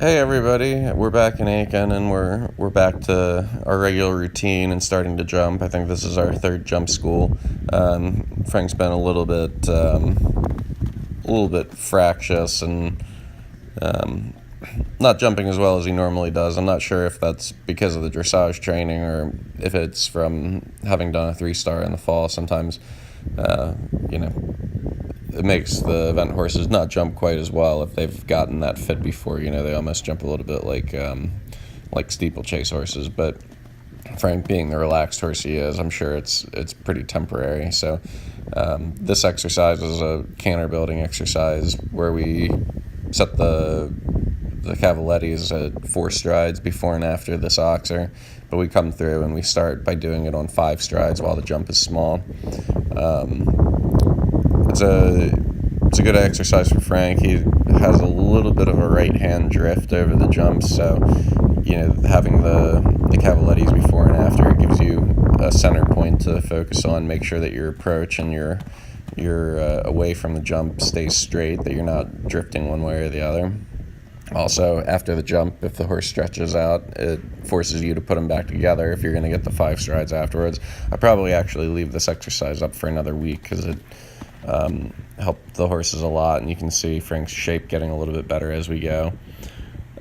Hey everybody, we're back in Aiken and we're back to our regular routine and starting to jump. I think this is our third jump school. Frank's been a little bit fractious and um, not jumping as well as he normally does. I'm not sure if that's because of the dressage training or if it's from having done a 3-star in the fall. Sometimes, uh, you know, it makes the event horses not jump quite as well if they've gotten that fit before. They almost jump a little bit like steeplechase horses. But Frank, being the relaxed horse he is, I'm sure it's pretty temporary. So this exercise is a canter building exercise where we set the cavalettis at 4 strides before and after this oxer, but we come through and we start by doing it on 5 strides while the jump is small. It's a good exercise for Frank. He has a little bit of a right hand drift over the jumps, so having the cavalettis before and after gives you a center point to focus on. Make sure that your approach and your away from the jump stays straight, that you're not drifting one way or the other. Also, after the jump, if the horse stretches out, it forces you to put them back together if you're going to get the 5 strides afterwards. I probably actually leave this exercise up for another week because it helped the horses a lot, and you can see Frank's shape getting a little bit better as we go.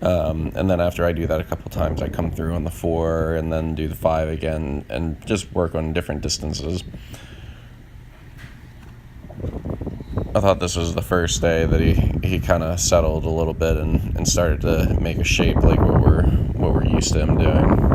And then after I do that a couple times, I come through on the 4 and then do the 5 again and just work on different distances. I thought this was the first day that he kind of settled a little bit and started to make a shape like what we're used to him doing.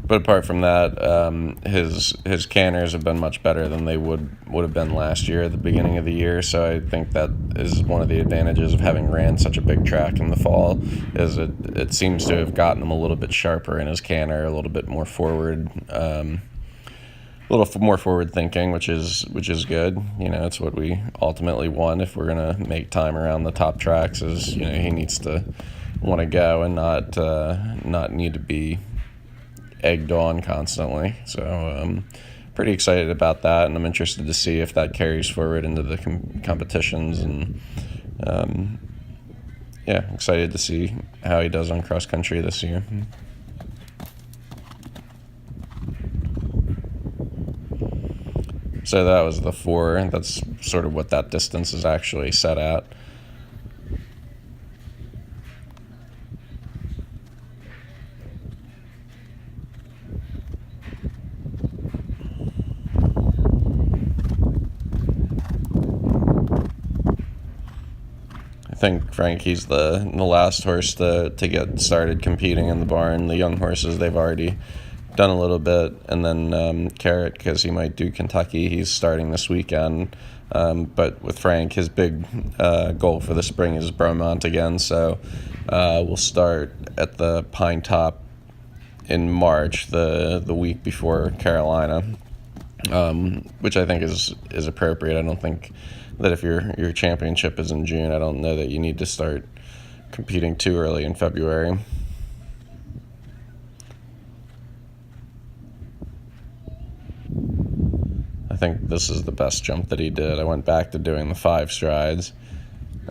But apart from that, his canters have been much better than they would have been last year at the beginning of the year. So I think that is one of the advantages of having ran such a big track in the fall, is it seems to have gotten him a little bit sharper in his canter, a little bit more forward. A little more forward thinking, which is good. It's what we ultimately want if we're gonna make time around the top tracks. Is he needs to want to go and not need to be egged on constantly. So pretty excited about that, and I'm interested to see if that carries forward into the competitions. And excited to see how he does on cross country this year. So that was the 4. That's sort of what that distance is actually set at. I think Frankie's the last horse to get started competing in the barn. The young horses, they've already done a little bit, and then Carrot, because he might do Kentucky, he's starting this weekend. But with Frank, his big goal for the spring is Bromont again, so we'll start at the Pine Top in March, the week before Carolina, which I think is appropriate. I don't think that if your championship is in June, I don't know that you need to start competing too early in February. I think this is the best jump that he did. I went back to doing the 5 strides.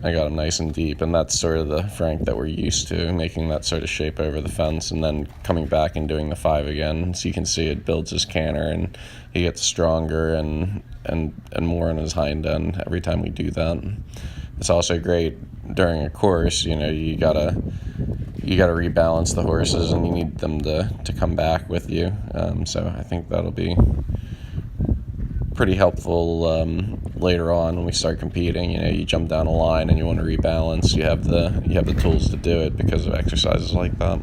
I got him nice and deep, and that's sort of the Frank that we're used to, making that sort of shape over the fence and then coming back and doing the 5 again. So you can see it builds his canter, and he gets stronger and more in his hind end every time we do that. It's also great during a course. You gotta rebalance the horses, and you need them to come back with you. So I think that'll be pretty helpful later on when we start competing. You jump down a line and you want to rebalance. You have the tools to do it because of exercises like that.